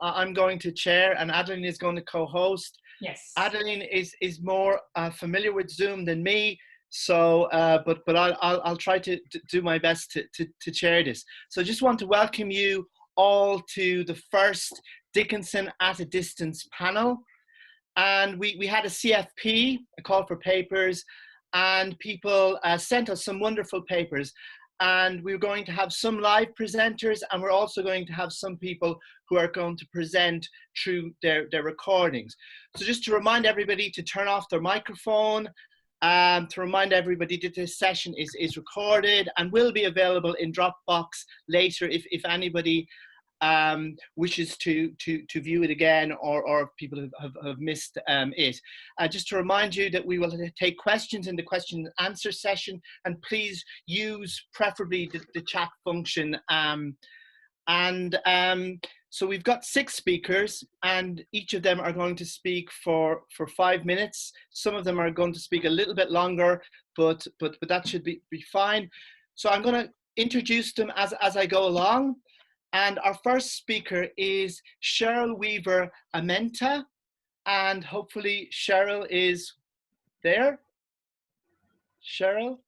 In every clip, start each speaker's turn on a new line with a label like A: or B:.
A: I'm going to chair and Adeline is going to co-host.
B: Yes.
A: Adeline is more familiar with Zoom than me, so but I'll try to do my best to chair this. So I just want to welcome you all to the first Dickinson at a Distance panel. And we had a CFP, a call for papers, and people sent us some wonderful papers. And we're going to have some live presenters, and we're also going to have some people who are going to present through their recordings. So just to remind everybody to turn off their microphone, to remind everybody that this session is recorded and will be available in Dropbox later if anybody wishes to view it again, or if people have missed it. Just to remind you that we will take questions in the question and answer session, and please use preferably the chat function. So we've got 6 speakers, and each of them are going to speak for 5 minutes. Some of them are going to speak a little bit longer, but that should be fine. So I'm going to introduce them as I go along. And our first speaker is Cheryl Weaver-Amenta, and hopefully Cheryl is there. Cheryl?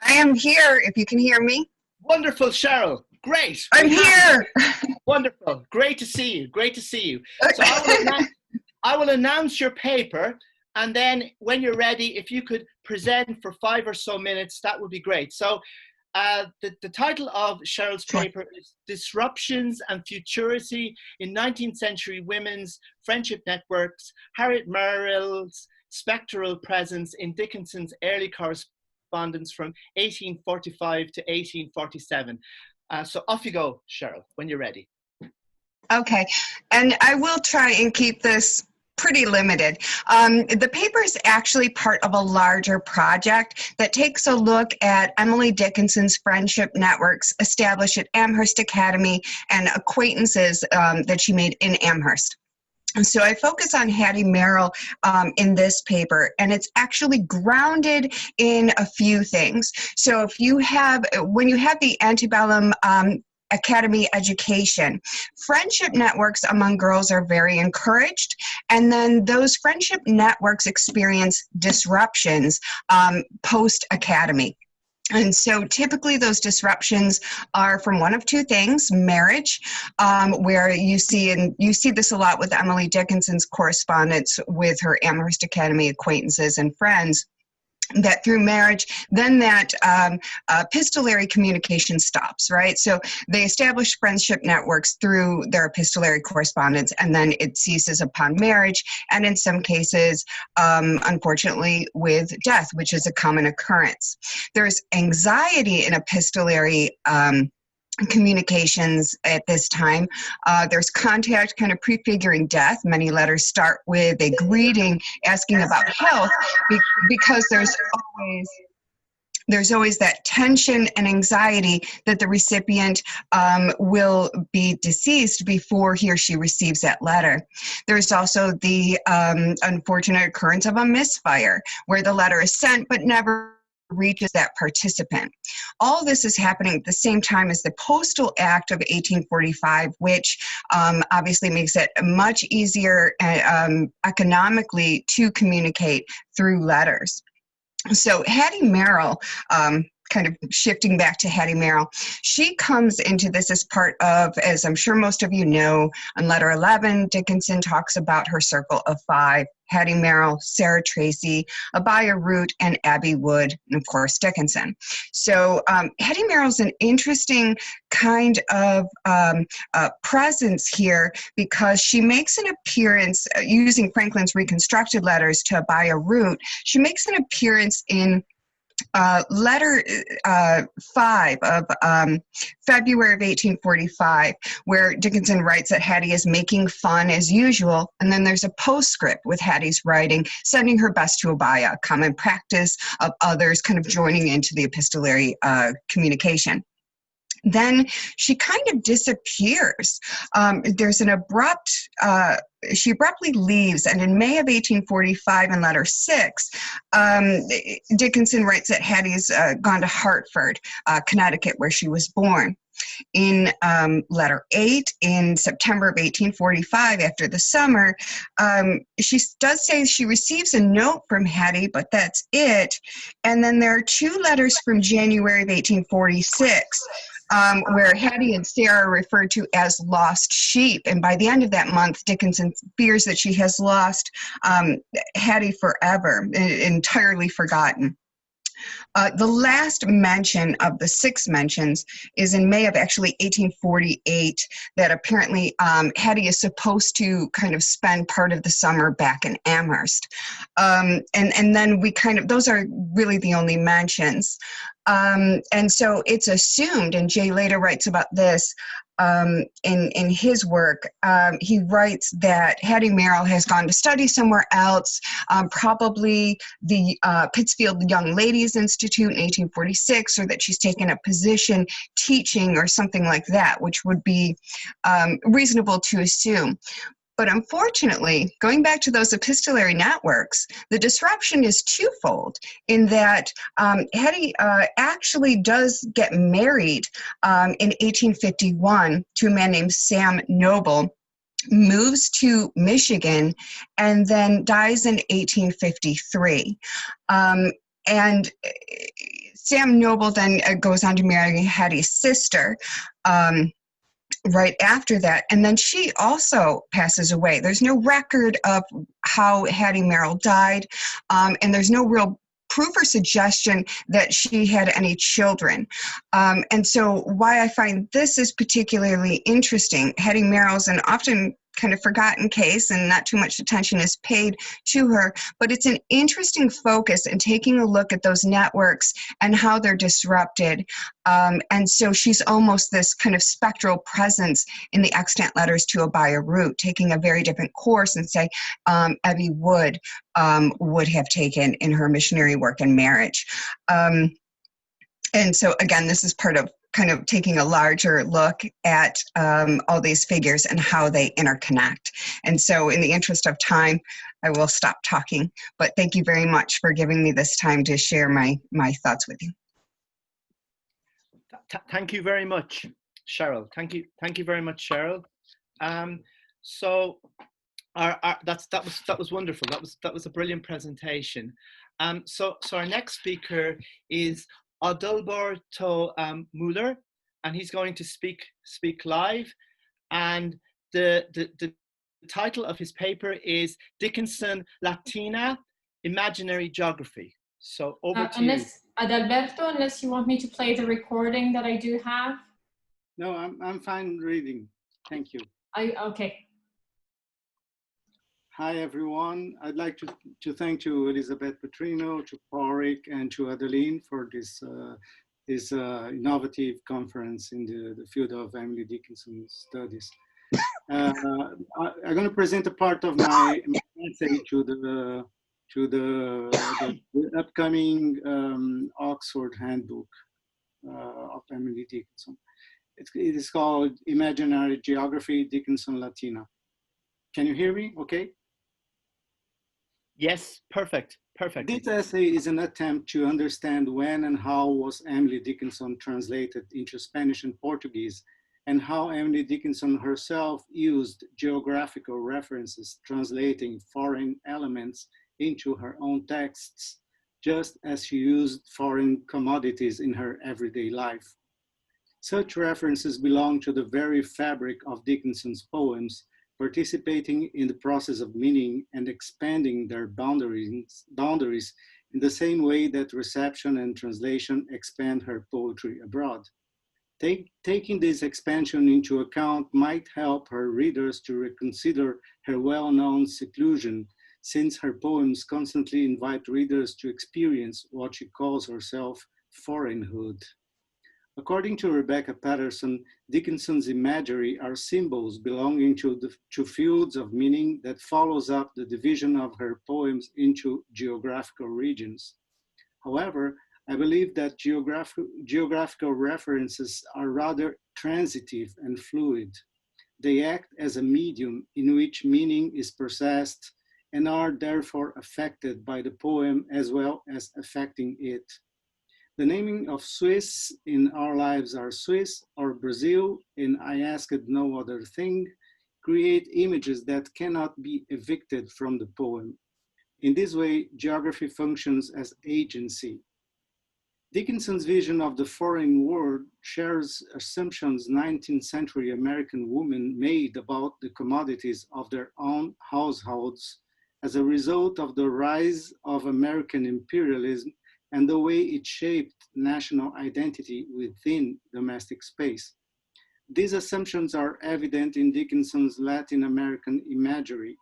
C: I am here, if you can hear me.
A: Wonderful, Cheryl. Great.
C: I'm here.
A: Wonderful. Great to see you. Great to see you. So I will announce your paper, and then when you're ready, if you could present for 5 or so minutes, that would be great. So the title of Cheryl's paper is Disruptions and Futurity in 19th Century Women's Friendship Networks, Harriet Merrill's Spectral Presence in Dickinson's Early Correspondence from 1845 to 1847. So off you go, Cheryl, when you're ready.
C: Okay, and I will try and keep this pretty limited. The paper is actually part of a larger project that takes a look at Emily Dickinson's friendship networks established at Amherst Academy and acquaintances that she made in Amherst. So I focus on Hattie Merrill in this paper, and it's actually grounded in a few things. So when you have the antebellum academy education, friendship networks among girls are very encouraged, and then those friendship networks experience disruptions post-academy. And so typically those disruptions are from one of 2 things: marriage, where you see this a lot with Emily Dickinson's correspondence with her Amherst Academy acquaintances and friends, that through marriage, then that epistolary communication stops, right? So they establish friendship networks through their epistolary correspondence, and then it ceases upon marriage, and in some cases, unfortunately, with death, which is a common occurrence. There's anxiety in epistolary communications at this time. There's contact kind of prefiguring death. Many letters start with a greeting asking about health, because there's always that tension and anxiety that the recipient will be deceased before he or she receives that letter. There's also the unfortunate occurrence of a misfire, where the letter is sent but never reaches that participant. All this is happening at the same time as the Postal Act of 1845, which obviously makes it much easier economically to communicate through letters. So Hattie Merrill, kind of shifting back to Hattie Merrill, she comes into this as part of, as I'm sure most of you know, on letter 11, Dickinson talks about her circle of 5: Hattie Merrill, Sarah Tracy, Abaya Root, and Abby Wood, and of course Dickinson. So Hattie Merrill's an interesting kind of presence here, because she makes an appearance, using Franklin's reconstructed letters to Abaya Root, she makes an appearance in letter 5 of February of 1845, where Dickinson writes that Hattie is making fun as usual, and then there's a postscript with Hattie's writing, sending her best to Abaya, a common practice of others kind of joining into the epistolary communication. Then she kind of disappears. There's an she abruptly leaves, and in May of 1845, in letter 6, Dickinson writes that Hattie's gone to Hartford, Connecticut, where she was born. In letter 8, in September of 1845, after the summer, she does say she receives a note from Hetty, but that's it. And then there are 2 letters from January of 1846, where Hetty and Sarah are referred to as lost sheep. And by the end of that month, Dickinson fears that she has lost Hetty forever, entirely forgotten. The last mention of the 6 mentions is in May of actually 1848, that apparently Hetty is supposed to kind of spend part of the summer back in Amherst. And then we kind of, those are really the only mentions. And so it's assumed, and Jay later writes about this, in his work, he writes that Hattie Merrill has gone to study somewhere else, probably the Pittsfield Young Ladies Institute in 1846, or that she's taken a position teaching or something like that, which would be reasonable to assume. But unfortunately, going back to those epistolary networks, the disruption is twofold in that Hetty actually does get married in 1851 to a man named Sam Noble, moves to Michigan, and then dies in 1853. And Sam Noble then goes on to marry Hetty's sister. Right after that, and then she also passes away. There's no record of how Hattie Merrill died, and there's no real proof or suggestion that she had any children. And so why I find this is particularly interesting, Hattie Merrill's an often kind of forgotten case and not too much attention is paid to her, but it's an interesting focus in taking a look at those networks and how they're disrupted. And so she's almost this kind of spectral presence in the extant letters to Abaya Root, taking a very different course and say Evie would have taken in her missionary work and marriage. And so again, this is part of kind of taking a larger look at all these figures and how they interconnect. And so in the interest of time, I will stop talking, but thank you very much for giving me this time to share my thoughts with you.
A: Thank you very much, Cheryl. Thank you very much, Cheryl. So that was wonderful. That was a brilliant presentation. So our next speaker is Adalberto Müller, and he's going to speak live. And the title of his paper is Dickinson Latina, Imaginary Geography. So over to you.
B: Adalberto, unless you want me to play the recording that I do have.
D: No, I'm fine reading. Thank you.
B: Okay.
D: Hi, everyone. I'd like to thank to Elizabeth Petrino, to Poetic, and to Adeline for this innovative conference in the field of Emily Dickinson studies. I'm going to present a part of my essay to the upcoming Oxford Handbook of Emily Dickinson. It is called Imaginary Geography, Dickinson Latina. Can you hear me? Okay.
A: Yes, perfect.
D: This essay is an attempt to understand when and how was Emily Dickinson translated into Spanish and Portuguese, and how Emily Dickinson herself used geographical references, translating foreign elements into her own texts, just as she used foreign commodities in her everyday life. Such references belong to the very fabric of Dickinson's poems, participating in the process of meaning and expanding their boundaries in the same way that reception and translation expand her poetry abroad. Taking this expansion into account might help her readers to reconsider her well-known seclusion, since her poems constantly invite readers to experience what she calls herself foreignhood. According to Rebecca Patterson, Dickinson's imagery are symbols belonging to fields of meaning that follows up the division of her poems into geographical regions. However, I believe that geographical references are rather transitive and fluid. They act as a medium in which meaning is processed and are therefore affected by the poem as well as affecting it. The naming of Swiss in Our Lives Are Swiss or Brazil in I Asked No Other Thing create images that cannot be evicted from the poem. In this way, geography functions as agency. Dickinson's vision of the foreign world shares assumptions 19th century American women made about the commodities of their own households as a result of the rise of American imperialism and the way it shaped national identity within domestic space. These assumptions are evident in Dickinson's Latin American imagery.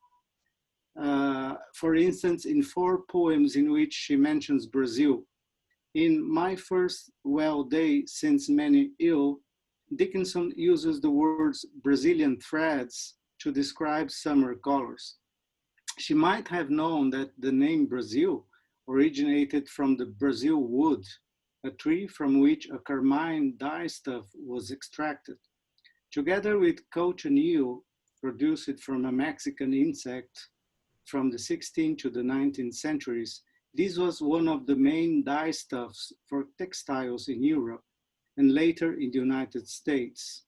D: For instance, in 4 poems in which she mentions Brazil. In My First Well Day Since Many Ill, Dickinson uses the words Brazilian threads to describe summer colors. She might have known that the name Brazil originated from the Brazil wood, a tree from which a carmine dyestuff was extracted. Together with cochineal, produced from a Mexican insect from the 16th to the 19th centuries, this was one of the main dyestuffs for textiles in Europe and later in the United States.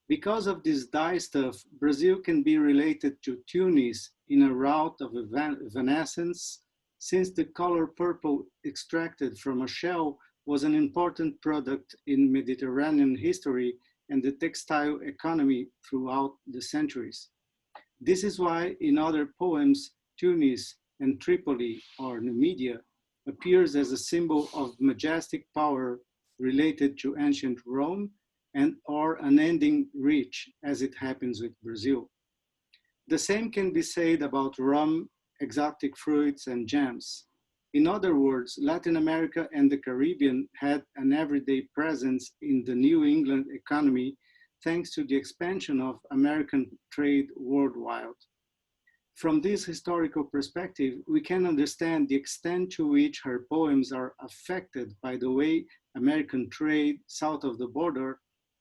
D: Because of this dyestuff, Brazil can be related to Tunis in a route of evanescence, since the color purple extracted from a shell was an important product in Mediterranean history and the textile economy throughout the centuries. This is why in other poems, Tunis and Tripoli or Numidia appears as a symbol of majestic power related to ancient Rome and or unending reach, as it happens with Brazil. The same can be said about rum, exotic fruits, and jams. In other words, Latin America and the Caribbean had an everyday presence in the New England economy thanks to the expansion of American trade worldwide. From this historical perspective, we can understand the extent to which her poems are affected by the way American trade south of the border,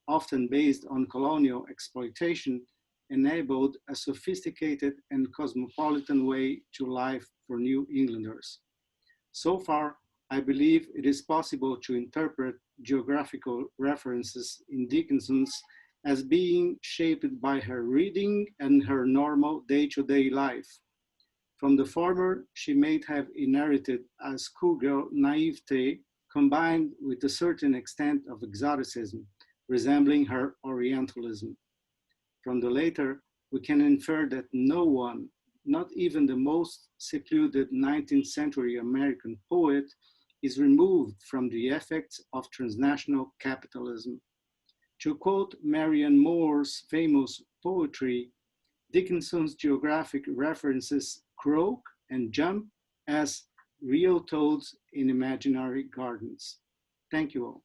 D: often based on colonial exploitation, enabled a sophisticated and cosmopolitan way to life for New Englanders. So far, I believe it is possible to interpret geographical references in Dickinson's as being shaped by her reading and her normal day-to-day life. From the former, she may have inherited a schoolgirl naivete combined with a certain extent of exoticism, resembling her Orientalism. From the later, we can infer that no one, not even the most secluded 19th century American poet, is removed from the effects of transnational capitalism. To quote Marianne Moore's famous poetry, Dickinson's geographic references croak and jump as real toads in imaginary gardens. Thank you all.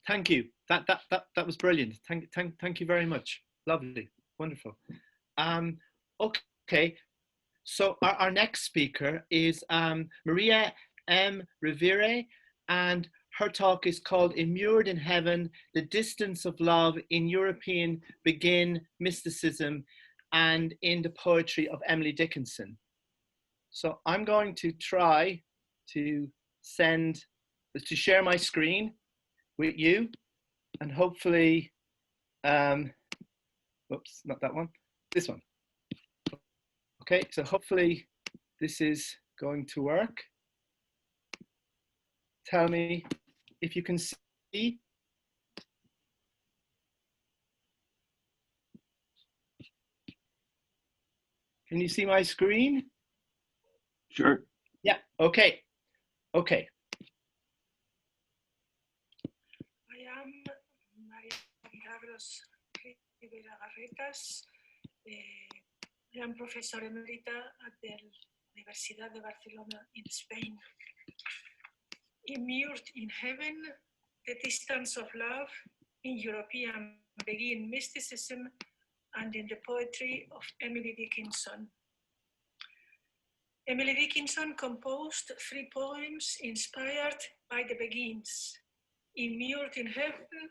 A: Thank you. That was brilliant. Thank you very much. Lovely, wonderful. Okay, so our next speaker is Maria M Rivera, and her talk is called Immured in Heaven, The Distance of Love in European Begin Mysticism and in the Poetry of Emily Dickinson. So I'm going to try to share my screen with you, and hopefully, whoops, not that one, this one. Okay, so hopefully this is going to work. Tell me if you can see. Can you see my screen?
E: Sure.
A: Yeah, okay, okay.
F: I am María-Milagros Rivera Garretas. I am Professor Emerita at the Universidade de Barcelona in Spain. Immured in Heaven, The Distance of Love in European Begin Mysticism and in the Poetry of Emily Dickinson. Emily Dickinson composed 3 poems inspired by the Begins. Immured in Heaven,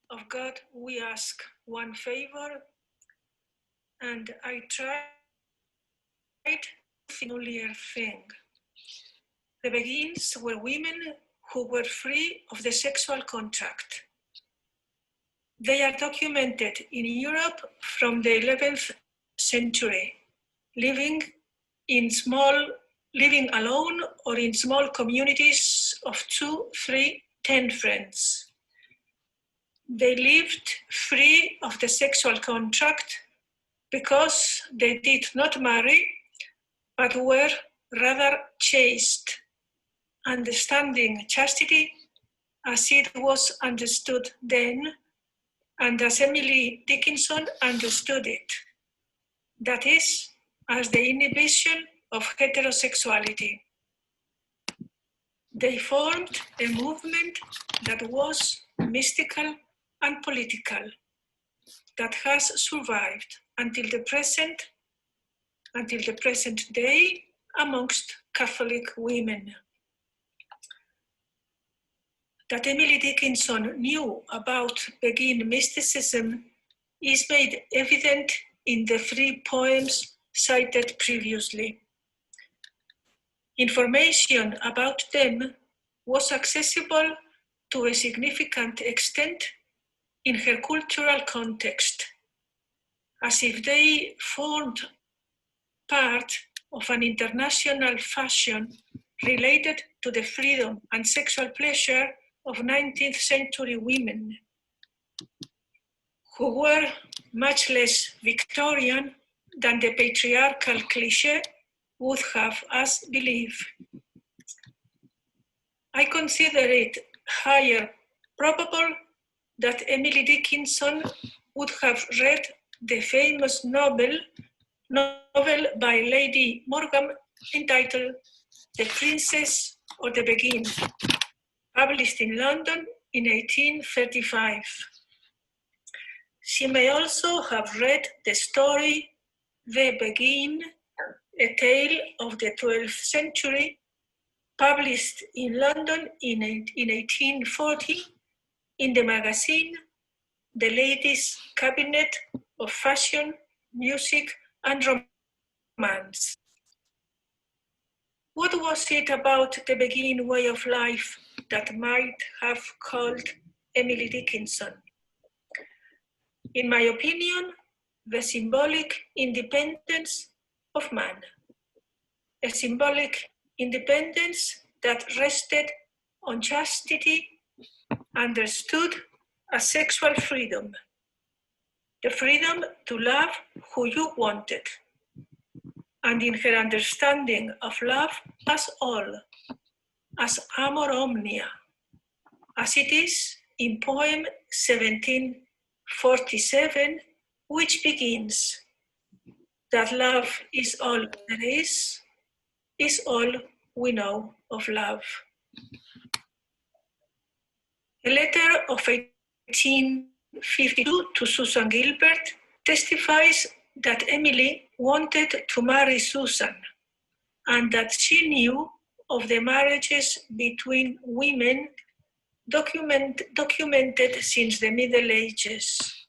F: of God we ask one favor, and I tried familiar thing. The Beguines were women who were free of the sexual contract. They are documented in Europe from the 11th century, living alone or in small communities of 2, 3, 10 friends. They lived free of the sexual contract because they did not marry, but were rather chaste, understanding chastity as it was understood then, and as Emily Dickinson understood it. That is, as the inhibition of heterosexuality. They formed a movement that was mystical and political, that has survived until the present day amongst Catholic women. That Emily Dickinson knew about Beguine mysticism is made evident in the 3 poems cited previously. Information about them was accessible to a significant extent in her cultural context, as if they formed part of an international fashion related to the freedom and sexual pleasure of 19th century women, who were much less Victorian than the patriarchal cliché would have us believe. I consider it higher probable that Emily Dickinson would have read the famous novel by Lady Morgan entitled The Princess or the Beguine, published in London in 1835. She may also have read the story The Beguine, a tale of the 12th century, published in London in 1840 in the magazine The Ladies' Cabinet of Fashion, Music and Romance. What was it about the Beguine way of life that might have called Emily Dickinson? In my opinion, the symbolic independence of man. A symbolic independence that rested on chastity, understood as sexual freedom. The freedom to love who you wanted. And in her understanding of love as all, as amor omnia, as it is in poem 1747, which begins, that love is all there is all we know of love. A letter of 1852 to Susan Gilbert testifies that Emily wanted to marry Susan and that she knew of the marriages between women documented since the Middle Ages.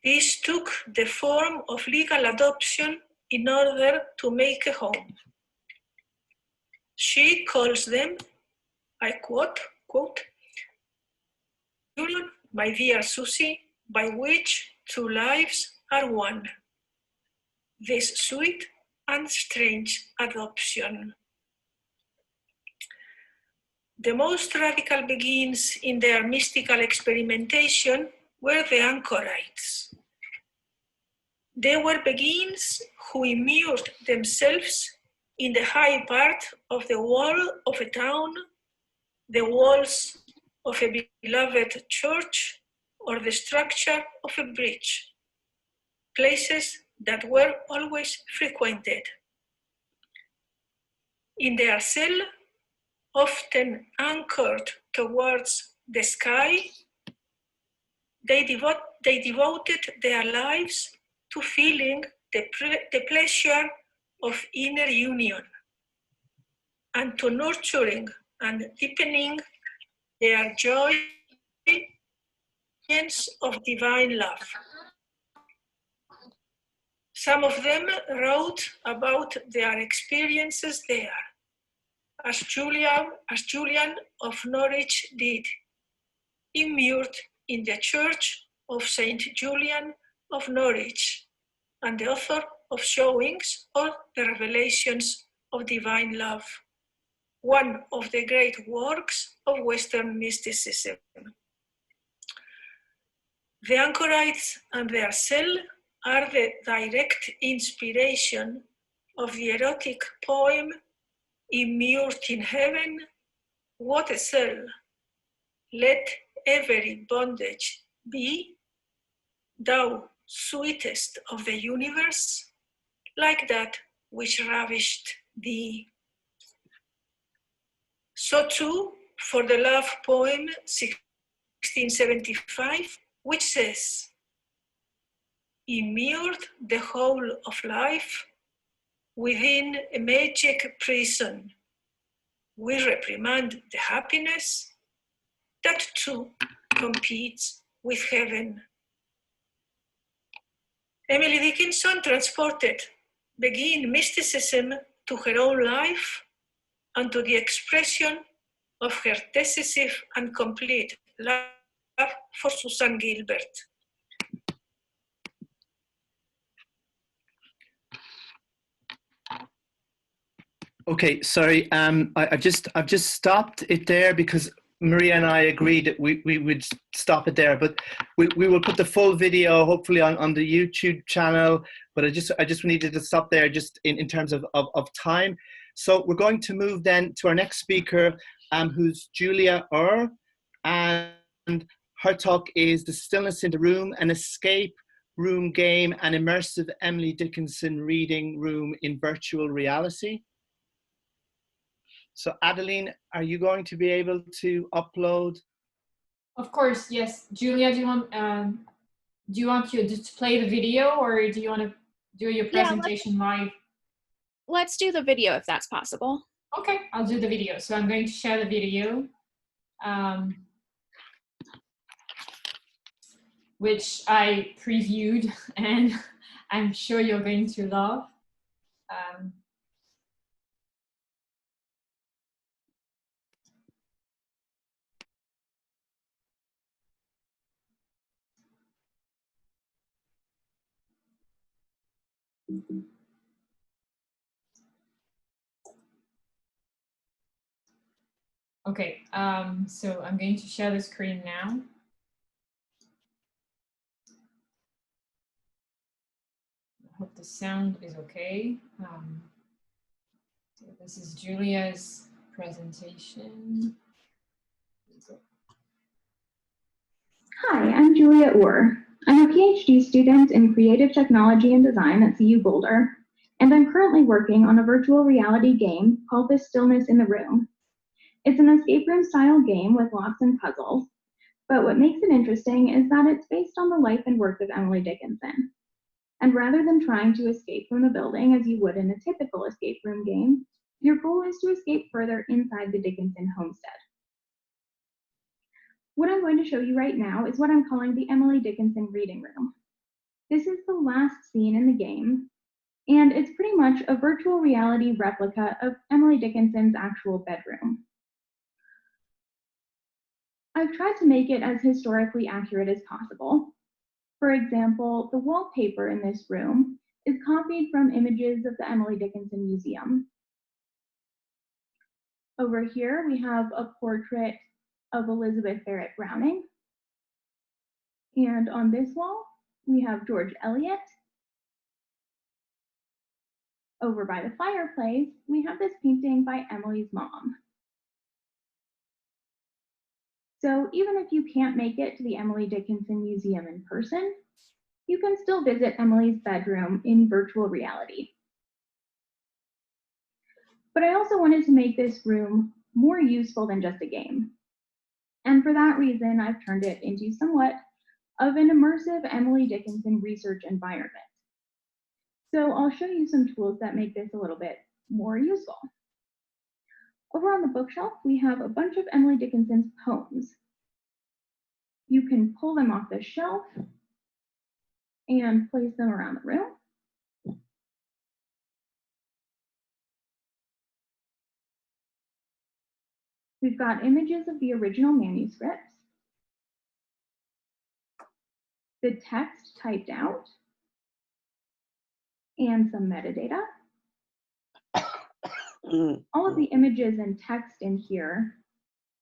F: These took the form of legal adoption in order to make a home. She calls them, I quote, union, my dear Susie, by which 2 lives are one. This sweet and strange adoption. The most radical Beguines in their mystical experimentation were the anchorites. They were Beguines who immured themselves in the high part of the wall of a town, the walls of a beloved church, or the structure of a bridge, places that were always frequented. In their cell, often anchored towards the sky, they devoted their lives to feeling the pleasure of inner union and to nurturing and deepening their joy of divine love. Some of them wrote about their experiences there, as Julian of Norwich did, immured in the Church of St. Julian of Norwich, and the author of Showings or the Revelations of Divine Love, one of the great works of Western mysticism. The anchorites and their cell are the direct inspiration of the erotic poem Immured in Heaven, What a Cell, Let Every Bondage Be, Thou sweetest of the universe, like that which ravished thee. So too, for the love poem 1675, which says, immured the whole of life within a magic prison, we reprimand the happiness that too competes with heaven. Emily Dickinson transported Beguine mysticism to her own life and to the expression of her decisive and complete love for Susan Gilbert.
A: Okay, sorry. I've just stopped it there because Maria and I agreed that we would stop it there, but we will put the full video hopefully on the YouTube channel. But I just needed to stop there just in terms of time. So we're going to move then to our next speaker, who's Julia Orr, and her talk is The Stillness in the Room, an escape room game and immersive Emily Dickinson reading room in virtual reality. So Adeline, are you going to be able to upload?
B: Of course, yes. Julia, do you want to display the video, or do you want to do your presentation live?
G: Let's do the video if that's possible.
B: Okay, I'll do the video. So I'm going to share the video, which I previewed, and I'm sure you're going to love. Okay, so I'm going to share the screen now. I hope the sound is okay. So this is Julia's presentation.
H: Hi, I'm Julia Orr. I'm a PhD student in creative technology and design at CU Boulder, and I'm currently working on a virtual reality game called The Stillness in the Room. It's an escape room style game with lots of puzzles, but what makes it interesting is that it's based on the life and work of Emily Dickinson. And rather than trying to escape from the building as you would in a typical escape room game, your goal is to escape further inside the Dickinson homestead. What I'm going to show you right now is what I'm calling the Emily Dickinson reading room. This is the last scene in the game, and it's pretty much a virtual reality replica of Emily Dickinson's actual bedroom. I've tried to make it as historically accurate as possible. For example, the wallpaper in this room is copied from images of the Emily Dickinson Museum. Over here, we have a portrait of Elizabeth Barrett Browning. And on this wall, we have George Eliot. Over by the fireplace, we have this painting by Emily's mom. So even if you can't make it to the Emily Dickinson Museum in person, you can still visit Emily's bedroom in virtual reality. But I also wanted to make this room more useful than just a game. And for that reason, I've turned it into somewhat of an immersive Emily Dickinson research environment. So I'll show you some tools that make this a little bit more useful. Over on the bookshelf, we have a bunch of Emily Dickinson's poems. You can pull them off the shelf and place them around the room. We've got images of the original manuscripts, the text typed out, and some metadata. All of the images and text in here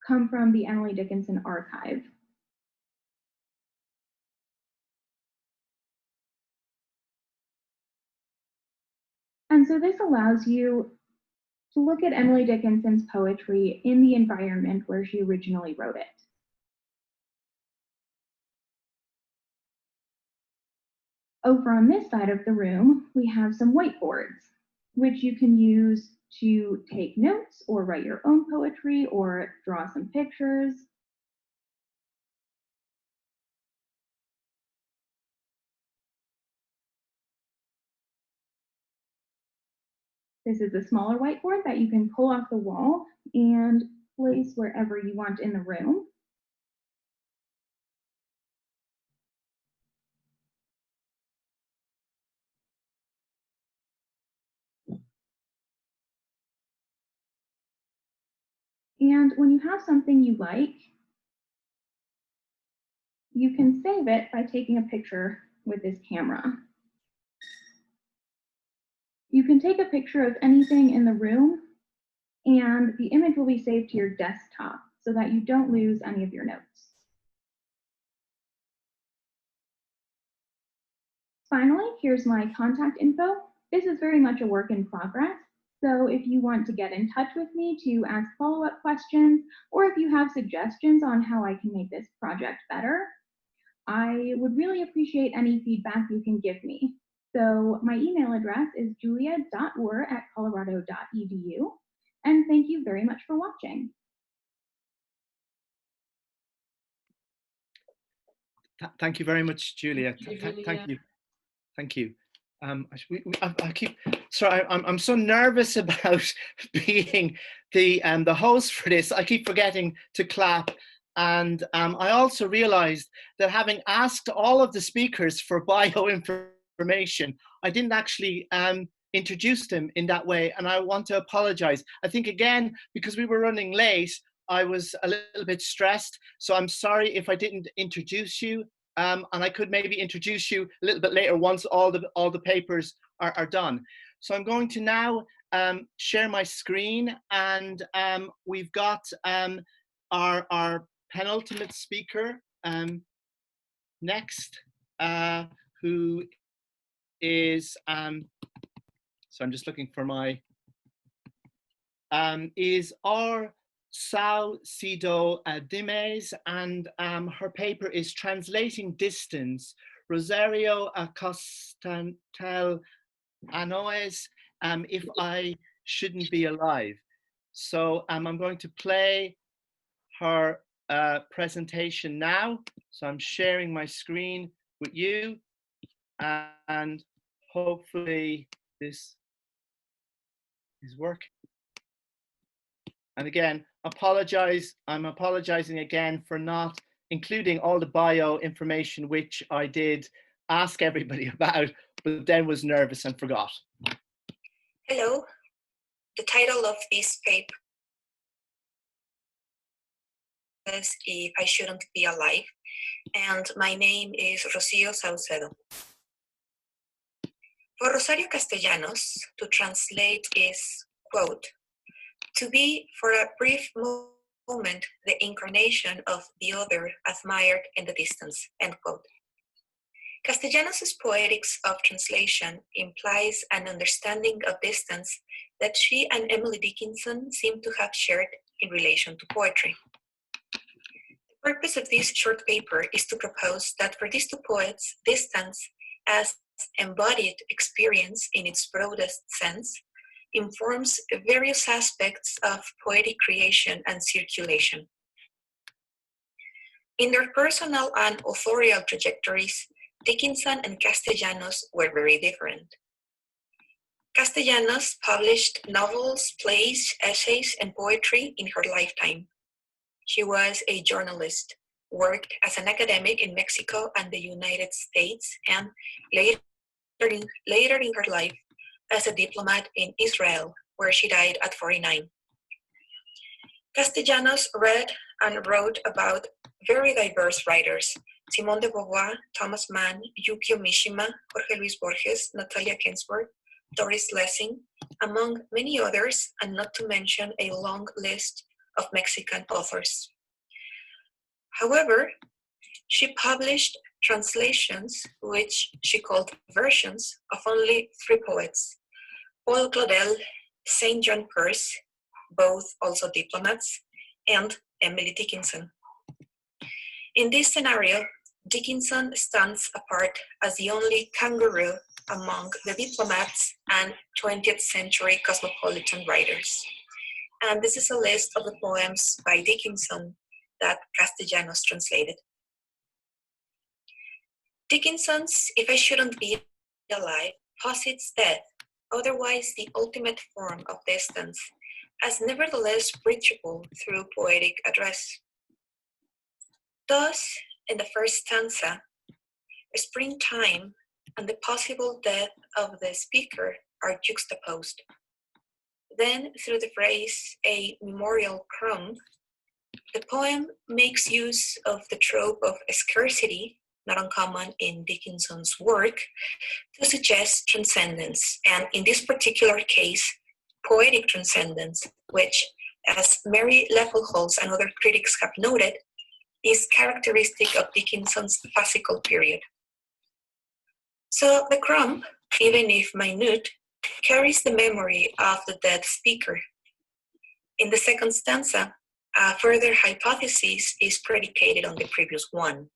H: come from the Emily Dickinson archive. And so this allows you to look at Emily Dickinson's poetry in the environment where she originally wrote it. Over on this side of the room, we have some whiteboards, which you can use to take notes or write your own poetry or draw some pictures. This is a smaller whiteboard that you can pull off the wall and place wherever you want in the room. And when you have something you like, you can save it by taking a picture with this camera. You can take a picture of anything in the room, and the image will be saved to your desktop so that you don't lose any of your notes. Finally, here's my contact info. This is very much a work in progress. So if you want to get in touch with me to ask follow-up questions, or if you have suggestions on how I can make this project better, I would really appreciate any feedback you can give me. So my email address is julia.ur@colorado.edu. And thank you very much for watching.
A: Thank you very much, Julia.
B: Thank you, Julia.
A: Thank you. I keep sorry. I'm so nervous about being the host for this. I keep forgetting to clap, and I also realized that having asked all of the speakers for bio information, I didn't actually introduce them in that way, and I want to apologize. I think again because we were running late, I was a little bit stressed. So I'm sorry if I didn't introduce you. And I could maybe introduce you a little bit later once all the papers are done. So I'm going to now share my screen, and we've got our penultimate speaker next, who is so I'm just looking for my is our Saucedo Dimas, and her paper is Translating Distance, Rosario Acosta Anoes, If I Shouldn't Be Alive. So I'm going to play her presentation now. So I'm sharing my screen with you, and hopefully this is working. And again, I'm apologizing again for not including all the bio information, which I did ask everybody about, but then was nervous and forgot.
I: Hello, the title of this paper is If I Shouldn't Be Alive, and my name is Rocío Saucedo. For Rosario Castellanos, to translate is, quote, to be for a brief moment the incarnation of the other admired in the distance, end quote. Castellanos' poetics of translation implies an understanding of distance that she and Emily Dickinson seem to have shared in relation to poetry. The purpose of this short paper is to propose that for these two poets, distance as embodied experience in its broadest sense informs various aspects of poetic creation and circulation. In their personal and authorial trajectories, Dickinson and Castellanos were very different. Castellanos published novels, plays, essays, and poetry in her lifetime. She was a journalist, worked as an academic in Mexico and the United States, and later in her life as a diplomat in Israel, where she died at 49. Castellanos read and wrote about very diverse writers: Simone de Beauvoir, Thomas Mann, Yukio Mishima, Jorge Luis Borges, Natalia Ginsburg, Doris Lessing, among many others, and not to mention a long list of Mexican authors. However, she published translations, which she called versions, of only 3 poets: Paul Claudel, St. John Perse, both also diplomats, and Emily Dickinson. In this scenario, Dickinson stands apart as the only kangaroo among the diplomats and 20th century cosmopolitan writers. And this is a list of the poems by Dickinson that Castellanos translated. Dickinson's If I Shouldn't Be Alive posits death, otherwise the ultimate form of distance, as nevertheless reachable through poetic address. Thus, in the first stanza, springtime and the possible death of the speaker are juxtaposed. Then, through the phrase, a memorial crumb, the poem makes use of the trope of scarcity, not uncommon in Dickinson's work, to suggest transcendence, and in this particular case, poetic transcendence, which, as Mary Leppelholz and other critics have noted, is characteristic of Dickinson's classical period. So the crumb, even if minute, carries the memory of the dead speaker. In the second stanza, a further hypothesis is predicated on the previous one.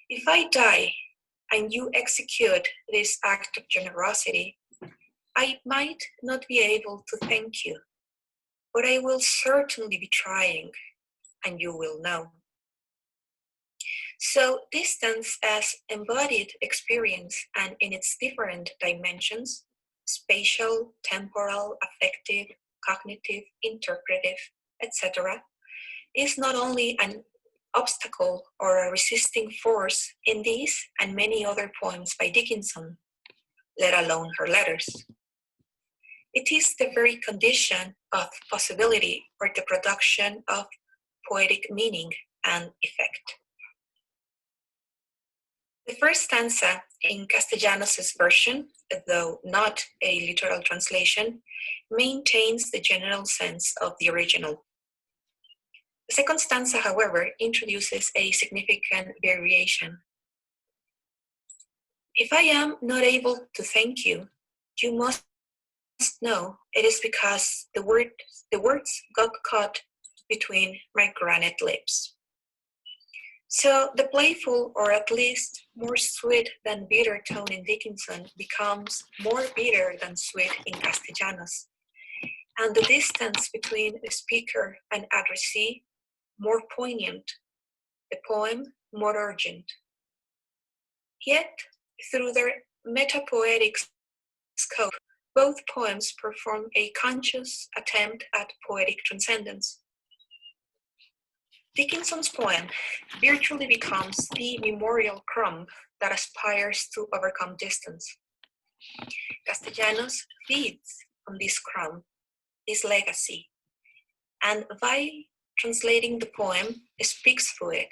I: If I die and you execute this act of generosity, I might not be able to thank you, but I will certainly be trying, and you will know. So distance as embodied experience, and in its different dimensions, spatial, temporal, affective, cognitive, interpretive, etc., is not only an obstacle or a resisting force in these and many other poems by Dickinson, let alone her letters. It is the very condition of possibility for the production of poetic meaning and effect. The first stanza in Castellanos' version, though not a literal translation, maintains the general sense of the original. The second stanza, however, introduces a significant variation. If I am not able to thank you, you must know it is because the words got caught between my granite lips. So the playful, or at least more sweet than bitter tone in Dickinson becomes more bitter than sweet in Castellanos, and the distance between the speaker and addressee more poignant, the poem more urgent. Yet, through their metapoetic scope, both poems perform a conscious attempt at poetic transcendence. Dickinson's poem virtually becomes the memorial crumb that aspires to overcome distance. Castellanos feeds on this crumb, this legacy, and by translating the poem, speaks through it,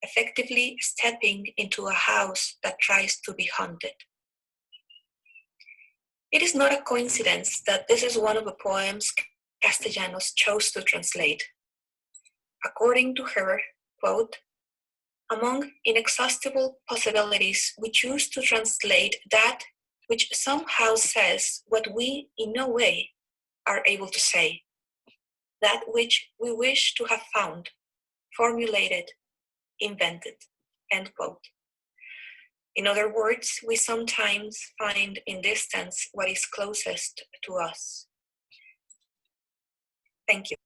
I: effectively stepping into a house that tries to be haunted. It is not a coincidence that this is one of the poems Castellanos chose to translate. According to her, quote, among inexhaustible possibilities, we choose to translate that which somehow says what we in no way are able to say, that which we wish to have found, formulated, invented, end quote. In other words, we sometimes find in distance what is closest to us. Thank you.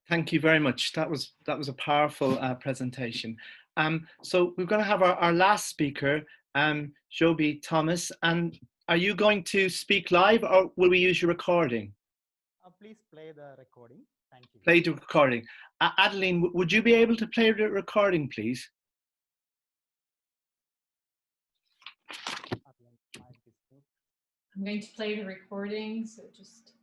A: Thank you very much. That was a powerful presentation. So we're going to have our last speaker, Joby Thomas. And are you going to speak live, or will we use your recording?
J: Please play the recording. Thank you.
A: Play the recording. Adeline, would you be able to play the recording, please?
B: I'm going to play the recording, so just.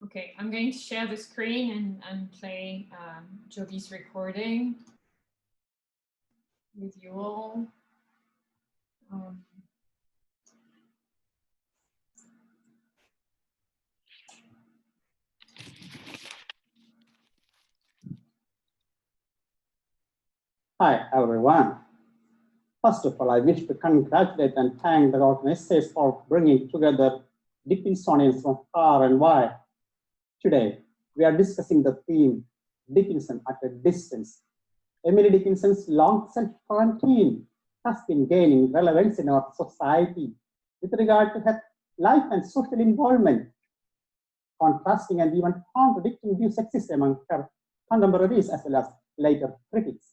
B: Okay, I'm going to share the screen and play Joby's recording with you all.
K: Hi, everyone. First of all, I wish to congratulate and thank the organizers for bringing together Dickinsonians from far and wide. Today, we are discussing the theme, Dickinson at a Distance. Emily Dickinson's long self-quarantine has been gaining relevance in our society with regard to her life and social involvement. Contrasting and even contradicting views exist among her contemporaries as well as later critics.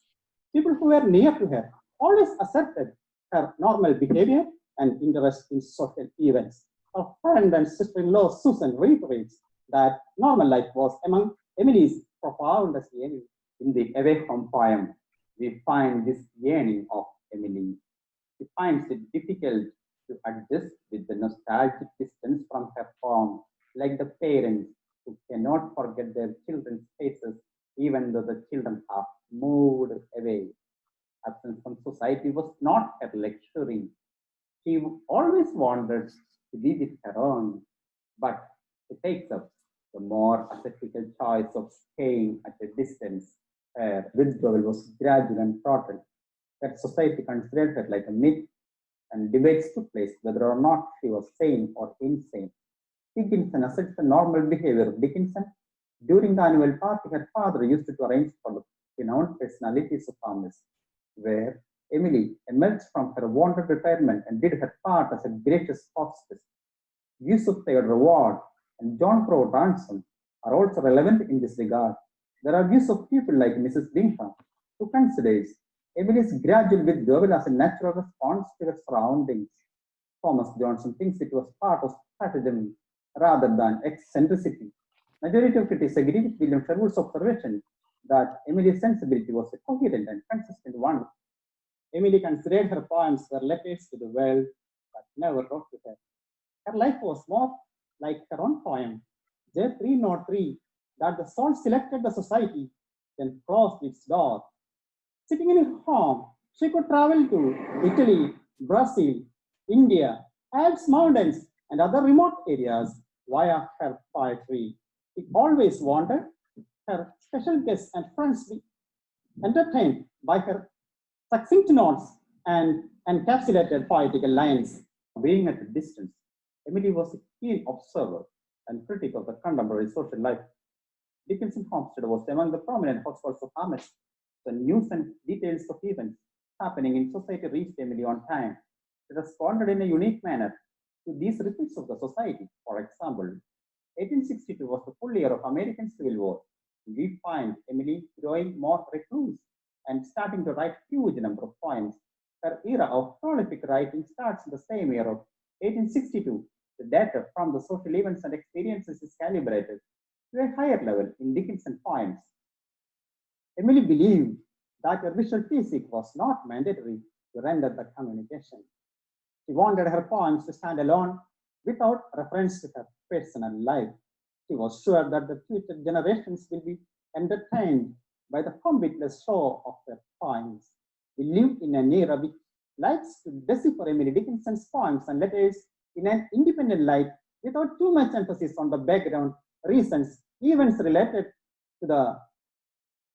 K: People who were near to her always asserted her normal behavior and interest in social events. Her friend and sister-in-law Susan reiterates that normal life was among Emily's profoundest yearning. In the Away From poem, we find this yearning of Emily. She finds it difficult to adjust with the nostalgic distance from her home, like the parents who cannot forget their children's faces even though the children have moved away. Absence from society was not her luxury. She always wanted to be with her own, but she takes up the more ascetical choice of staying at a distance. Her withdrawal was gradual and total. That society considered her like a myth, and debates took place whether or not she was sane or insane. Dickinson asserts the normal behavior of Dickinson. During the annual party, her father used to arrange for the renowned personalities of farmers, where Emily emerged from her wanted retirement and did her part as a gracious hostess. Views of Theodore Ward and John Crowe Ransom are also relevant in this regard. There are views of people like Mrs. Bingham, who considers Emily's gradual withdrawal as a natural response to her surroundings. Thomas Johnson thinks it was part of stratagem rather than eccentricity. Majority of critics agree with William Sherwood's observation that Emily's sensibility was a coherent and consistent one. Emily considered her poems were letters to the world, but never wrote to her. Her life was more like her own poem, J303, that the soul selected the society, then closed its door. Sitting in her home, she could travel to Italy, Brazil, India, Alps mountains, and other remote areas via her poetry. She always wanted her special guests and friends to be entertained by her succinct notes and encapsulated poetical lines. Being at a distance, Emily was a keen observer and critic of the contemporary social life. Dickinson Homestead was among the prominent households of Amish. The news and details of events happening in society reached Emily on time. She responded in a unique manner to these reports of the society. For example, 1862 was the full year of American Civil War. We find Emily growing more recluse and starting to write huge number of poems. Her era of prolific writing starts in the same year of 1862. The data from the social events and experiences is calibrated to a higher level in Dickinson poems. Emily believed that a visual physique was not mandatory to render the communication. She wanted her poems to stand alone without reference to her personal life. She was sure that the future generations will be entertained by the combitless show of her poems. We live in an era which likes to decipher Emily Dickinson's poems and letters in an independent light without too much emphasis on the background, reasons, events related to the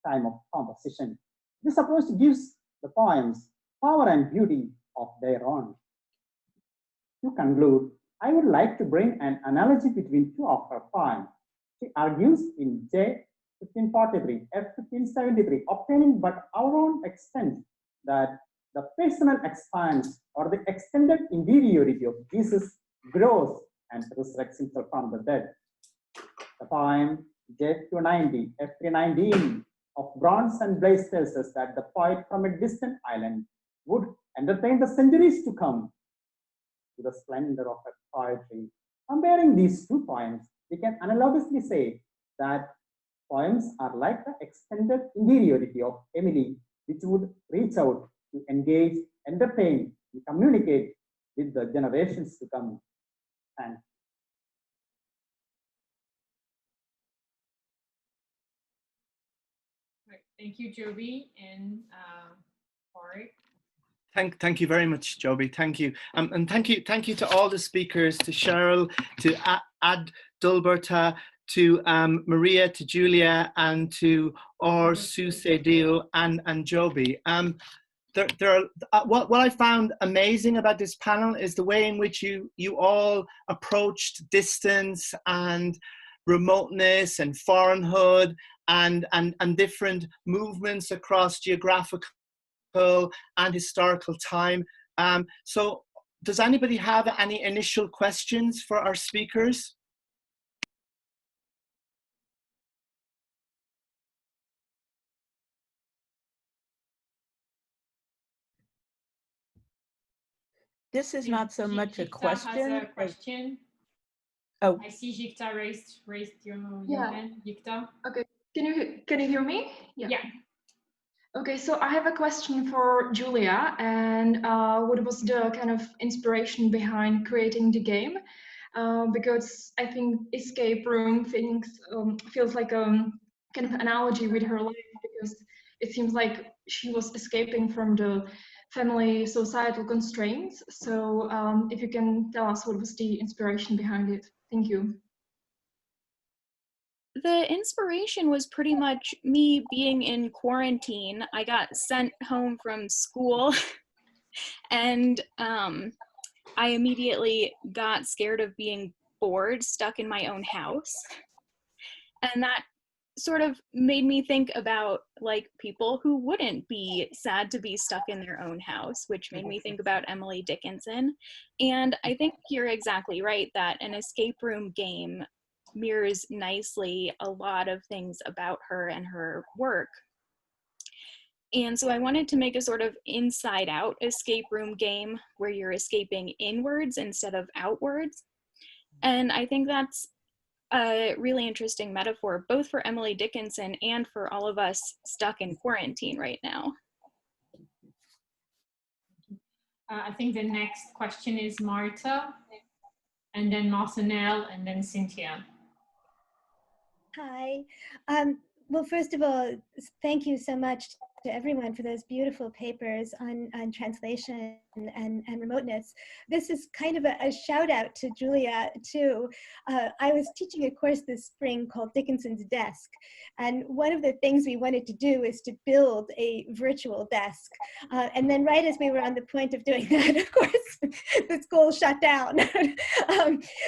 K: time of composition. This approach gives the poems power and beauty of their own. To conclude, I would like to bring an analogy between two of her poems. She argues in J 1543, F 1573, obtaining but our own extent, that the personal expanse or the extended interiority of Jesus grows and resurrects himself from the dead. The poem J 290, F 319 of Bronze and Blaze tells us that the poet from a distant island would entertain the centuries to come with the splendor of her poetry. Comparing these two poems, we can analogously say that poems are like the extended interiority of Emily, which would reach out to engage, entertain, and communicate with the generations to come. Thanks.
B: Right. Thank you, Joby and Warwick.
A: Thank you very much, Joby. Thank you. And thank you to all the speakers, to Cheryl, to Adalberto, to Maria, to Julia, and to Saucedo and Joby. What I found amazing about this panel is the way in which you all approached distance and remoteness and foreignhood and different movements across geographical and historical time. So does anybody have any initial questions for our speakers?
L: This is not so much a question.
B: Has a question.
L: Oh,
B: I see Jikta raised your hand. Jikta.
M: Okay. Can you hear me?
B: Yeah.
M: Okay, so I have a question for Julia, and what was the kind of inspiration behind creating the game? Because I think escape room feels like a kind of analogy with her life, because it seems like she was escaping from the family societal constraints. So if you can tell us what was the inspiration behind it. Thank you.
G: The inspiration was pretty much me being in quarantine. I got sent home from school and I immediately got scared of being bored, stuck in my own house. And that sort of made me think about like people who wouldn't be sad to be stuck in their own house, which made me think about Emily Dickinson. And I think you're exactly right that an escape room game mirrors nicely a lot of things about her and her work. And so I wanted to make a sort of inside out escape room game where you're escaping inwards instead of outwards. And I think that's a really interesting metaphor, both for Emily Dickinson and for all of us stuck in quarantine right now.
B: I think the next question is Marta, and then Martinelle, and then Cynthia.
N: Hi. Well, first of all, thank you so much to everyone for those beautiful papers on translation and remoteness. This is kind of a shout out to Julia too. I was teaching a course this spring called Dickinson's Desk. And one of the things we wanted to do is to build a virtual desk. And then right as we were on the point of doing that, of course, the school shut down.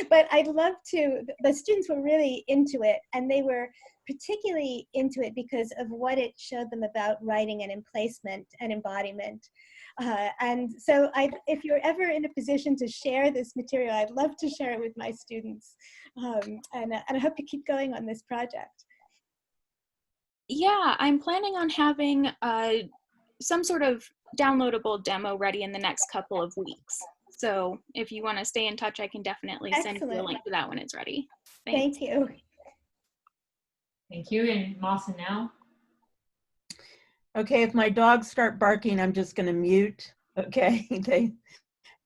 N: But I'd love to, the students were really into it, and they were particularly into it because of what it showed them about writing and emplacement and embodiment. And so if you're ever in a position to share this material, I'd love to share it with my students. And I hope you keep going on this project.
G: Yeah, I'm planning on having some sort of downloadable demo ready in the next couple of weeks. So if you want to stay in touch, I can definitely send you a link to that when it's ready. Thanks.
N: Thank you.
B: Thank you, and Martinelle.
L: okay, if my dogs start barking, I'm just going to mute. Okay,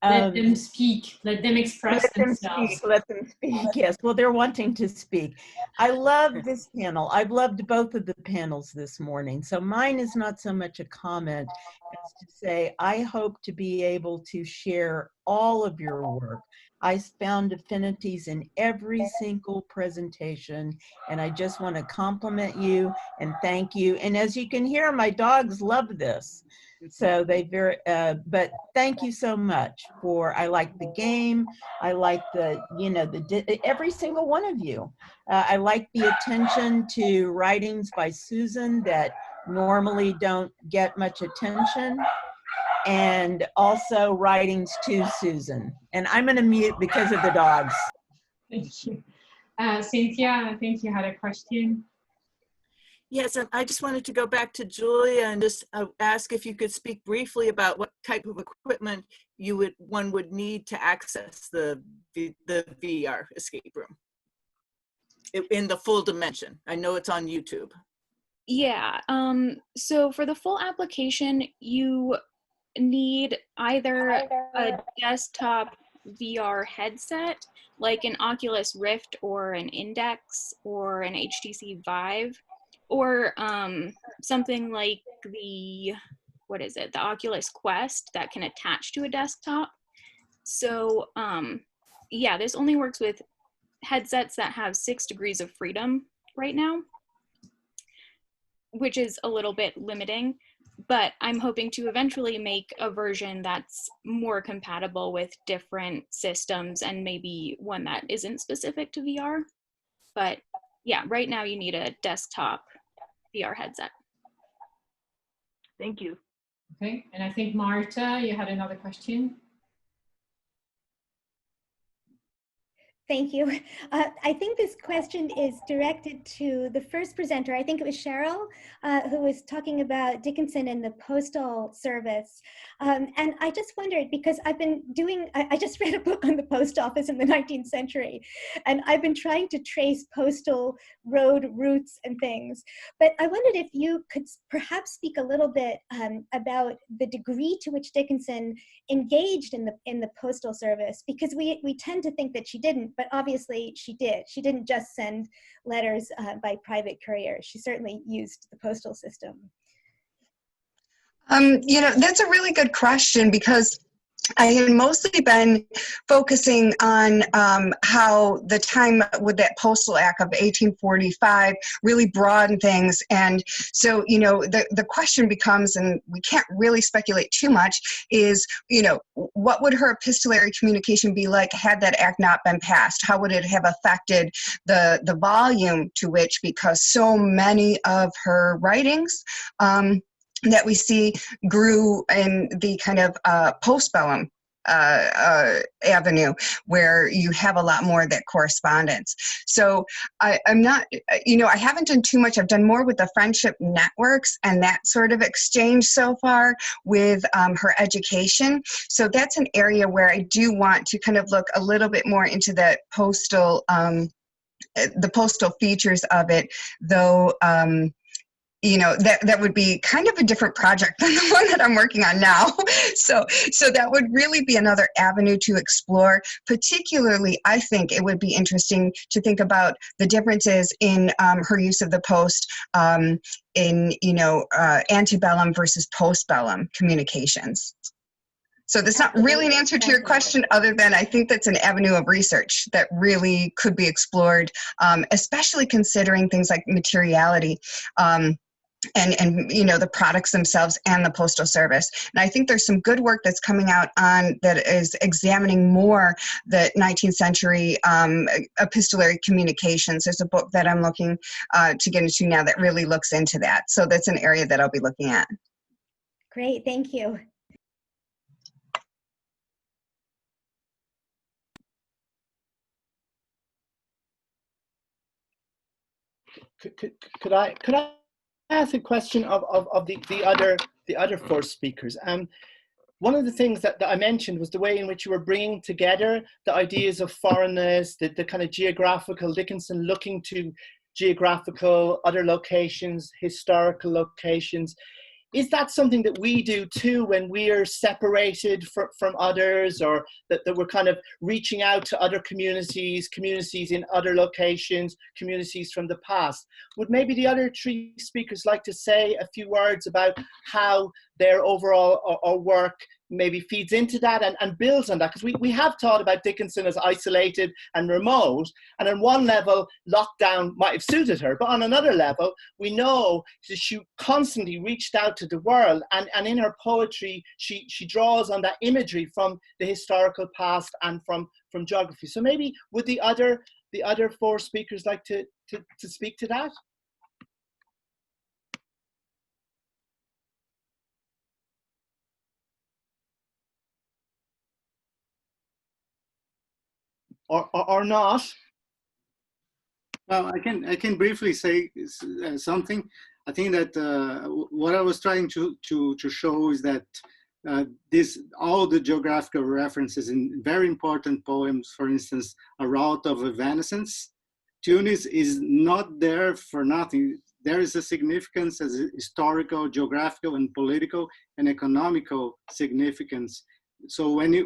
B: let them speak. Let them express themselves.
L: Let them speak. Yes. Well, they're wanting to speak. I love this panel. I've loved both of the panels this morning. So mine is not so much a comment as to say I hope to be able to share all of your work. I found affinities in every single presentation, and I just want to compliment you and thank you. And as you can hear, my dogs love this. So they but thank you so much for, I like the game. I like the, every single one of you. I like the attention to writings by Susan that normally don't get much attention. And also writings to Susan. And I'm going to mute because of the dogs.
B: Thank you. Cynthia, I think you had a question.
L: Yes, and I just wanted to go back to Julia and just ask if you could speak briefly about what type of equipment one would need to access the VR escape room in the full dimension. I know it's on YouTube.
G: Yeah, so for the full application, you need either a desktop VR headset, like an Oculus Rift or an Index or an HTC Vive, or something like the Oculus Quest that can attach to a desktop. So yeah, this only works with headsets that have 6 degrees of freedom right now, which is a little bit limiting, but I'm hoping to eventually make a version that's more compatible with different systems and maybe one that isn't specific to VR. But yeah, right now you need a desktop VR headset.
B: Thank you. Okay, and I think Marta, you had another question.
N: Thank you. I think this question is directed to the first presenter. I think it was Cheryl, who was talking about Dickinson and the Postal Service. And I just wondered, because I've been doing, I just read a book on the post office in the 19th century, and I've been trying to trace postal road routes and things. But I wondered if you could perhaps speak a little bit about the degree to which Dickinson engaged in the Postal Service, because we tend to think that she didn't, but obviously she did. She didn't just send letters by private courier. She certainly used the postal system.
C: You know, that's a really good question, because I had mostly been focusing on how the time with that Postal Act of 1845 really broadened things. And so, you know, the question becomes, and we can't really speculate too much, is, you know, what would her epistolary communication be like had that act not been passed? How would it have affected the volume to which, because so many of her writings that we see grew in the kind of postbellum avenue, where you have a lot more of that correspondence. So I'm not, you know, I haven't done too much. I've done more with the friendship networks and that sort of exchange so far with her education. So that's an area where I do want to kind of look a little bit more into the postal features of it, though. You know, that would be kind of a different project than the one that I'm working on now. So that would really be another avenue to explore. Particularly, I think it would be interesting to think about the differences in her use of the post in, you know, antebellum versus postbellum communications. So that's not really an answer to your question, other than I think that's an avenue of research that really could be explored, especially considering things like materiality. And you know, the products themselves and the Postal Service. And I think there's some good work that's coming out on that is examining more the 19th century epistolary communications. There's a book that I'm looking to get into now that really looks into that. So that's an area that I'll be looking at.
N: Great, thank you.
A: Could I ask a question of the other four speakers? One of the things that I mentioned was the way in which you were bringing together the ideas of foreignness, the kind of geographical, Dickinson looking to geographical, other locations, historical locations. Is that something that we do too when we're separated from others, or that we're kind of reaching out to other communities in other locations, communities from the past? Would maybe the other three speakers like to say a few words about how their overall or work maybe feeds into that and builds on that? Because we have thought about Dickinson as isolated and remote, and on one level lockdown might have suited her, but on another level we know that she constantly reached out to the world, and in her poetry she draws on that imagery from the historical past and from geography. So maybe would the other four speakers like to speak to that? Or not?
D: Well, I can briefly say something. I think that what I was trying to show is that all the geographical references in very important poems, for instance, A Route of Evanescence, Tunis is not there for nothing. There is a significance as a historical, geographical, and political and economical significance. So when you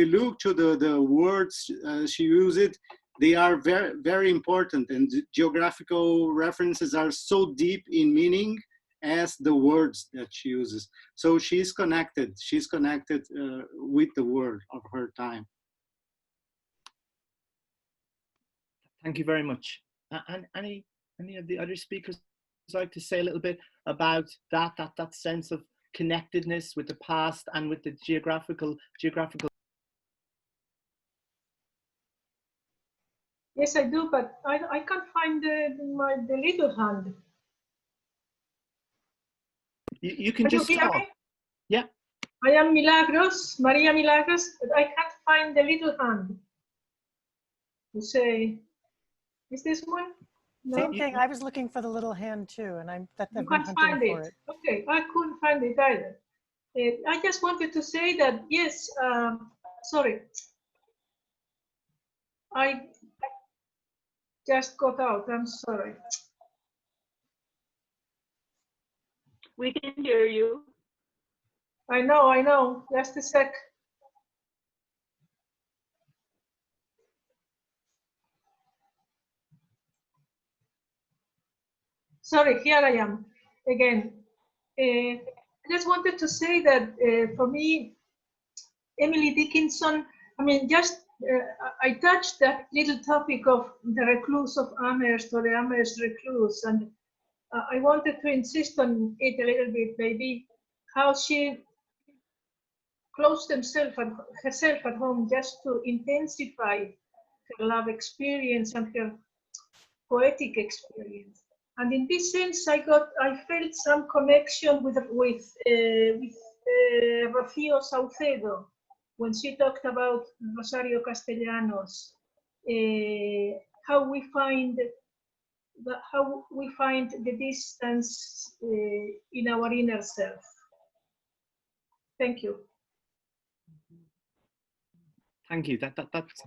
D: look to the words she used, they are very, very important, and the geographical references are so deep in meaning as the words that she uses. So she's connected with the word of her time.
A: Thank you very much. And any of the other speakers like to say a little bit about that sense of connectedness with the past and with the geographical?
O: Yes, I do, but I can't find the little hand.
A: You can just talk. Yeah.
O: I am Milagros, María-Milagros, but I can't find the little hand. You say, is this one? No?
P: Same thing. I was looking for the little hand too, and I've been hunting
O: find
P: for it.
O: Okay, I couldn't find it either. I just wanted to say that, yes, sorry. I just got out, I'm sorry.
Q: We can hear you.
O: I know, just a sec. Sorry, here I am again. I just wanted to say that for me, Emily Dickinson, I mean, just I touched that little topic of the recluse of Amherst or the Amherst recluse, and I wanted to insist on it a little bit, maybe how she closed herself at home just to intensify her love experience and her poetic experience. And in this sense, I felt some connection with Rocío Saucedo when she talked about Rosario Castellanos, how we find the distance in our inner self. Thank you.
A: Thank you.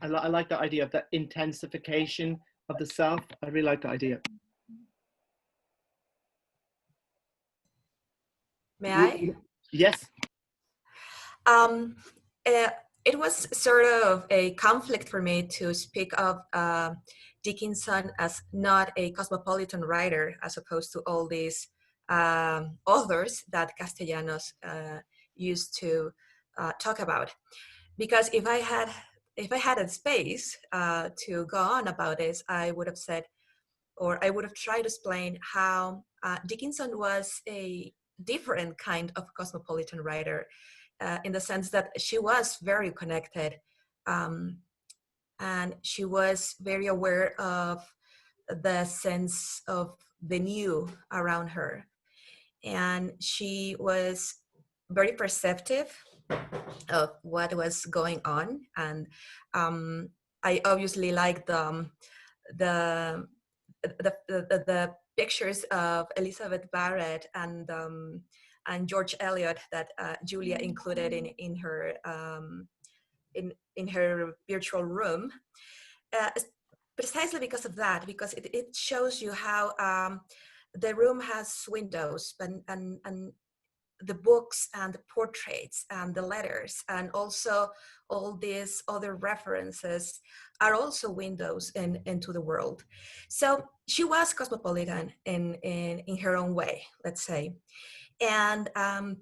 A: I like that idea of that intensification of the self. I really like that idea.
I: May I?
A: Yes.
I: It was sort of a conflict for me to speak of Dickinson as not a cosmopolitan writer, as opposed to all these authors that Castellanos used to talk about. Because if I had a space to go on about this, I would have said, or I would have tried to explain how Dickinson was a different kind of cosmopolitan writer, in the sense that she was very connected, and she was very aware of the sense of the new around her. And she was very perceptive of what was going on. And I obviously like the pictures of Elizabeth Barrett and George Eliot that Julia included in her virtual room, precisely because of that, because it shows you how the room has windows, and the books and the portraits and the letters, and also all these other references are also windows into the world. So she was cosmopolitan in her own way, let's say. And I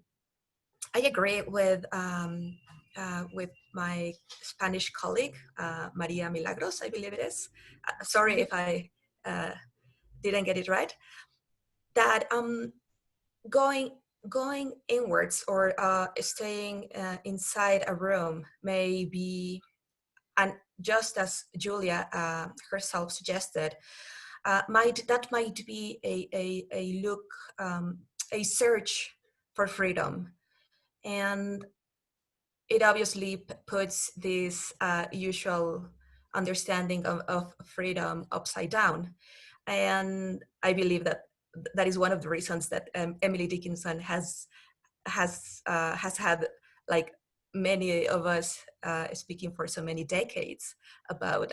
I: agree with my Spanish colleague, María-Milagros, I believe it is. Sorry if I didn't get it right. That going inwards or staying inside a room may be, and just as Julia herself suggested, that might be a look, a search for freedom. And it obviously puts this usual understanding of freedom upside down. And I believe that that is one of the reasons that Emily Dickinson has had, like many of us speaking for so many decades, about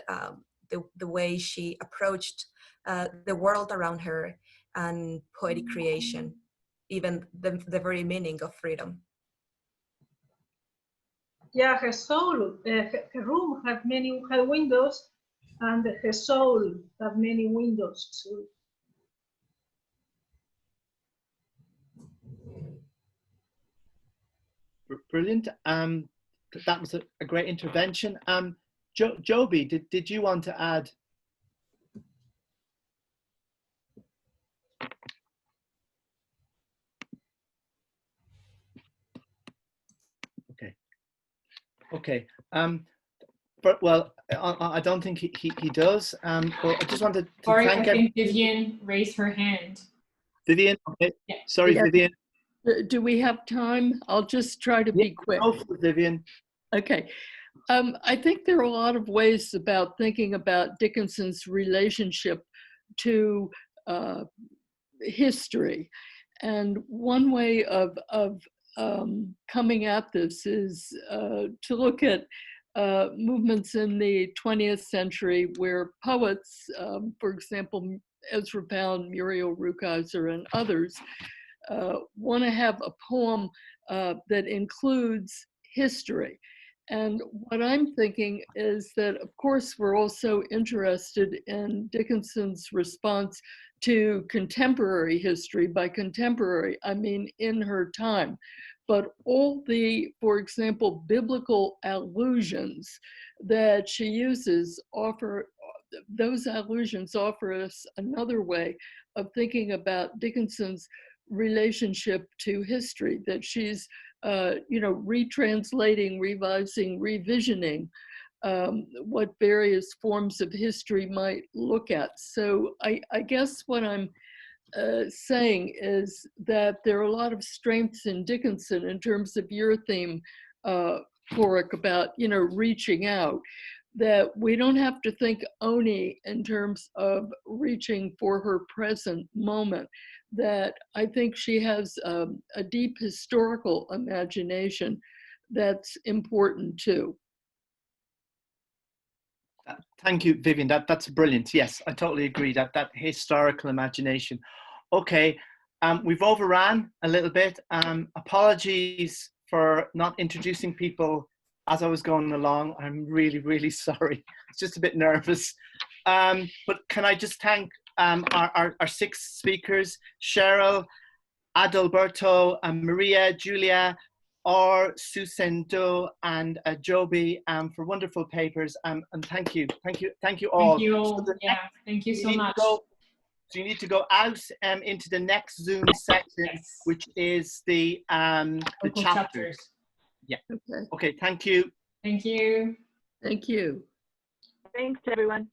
I: the way she approached the world around her and poetic creation, even the very meaning of freedom.
O: Yeah, her soul, her room had windows, and her soul had many windows too.
A: Brilliant. That was a great intervention. Joby, did you want to add? Okay. But well, I don't think he does. But I just wanted to
B: Sorry,
A: thank
B: I think Vivian raised her hand.
A: Vivian. Okay.
B: Yeah.
A: Sorry,
R: Yeah.
A: Vivian.
R: Do we have time? I'll just try to be quick.
A: Go for it, Vivian.
R: Okay. I think there are a lot of ways about thinking about Dickinson's relationship to history. And one way of coming at this is to look at movements in the 20th century where poets, for example, Ezra Pound, Muriel Rukeyser, and others, want to have a poem that includes history. And what I'm thinking is that, of course, we're also interested in Dickinson's response to contemporary history. By contemporary, I mean in her time. But all the, for example, biblical allusions that she uses those allusions offer us another way of thinking about Dickinson's relationship to history, that she's retranslating, revising, revisioning what various forms of history might look at. So I guess what I'm saying is that there are a lot of strengths in Dickinson in terms of your theme, Porrick, about reaching out, that we don't have to think only in terms of reaching for her present moment, that I think she has a deep historical imagination that's important too.
A: Thank you, Vivian. That's brilliant. Yes, I totally agree that historical imagination. Okay, we've overran a little bit. Apologies for not introducing people as I was going along. I'm really, really sorry. It's just a bit nervous. But can I just thank our 6 speakers, Cheryl, Adalberto, Maria, Julia, Saucedo, and Joby, for wonderful papers. And thank you all.
B: Thank you all. Yeah, thank you so much.
A: So you need to go out into the next Zoom section, yes, which is the chapters. Yeah. Okay. Thank you.
B: Thank you.
R: Thank you.
Q: Thanks, everyone.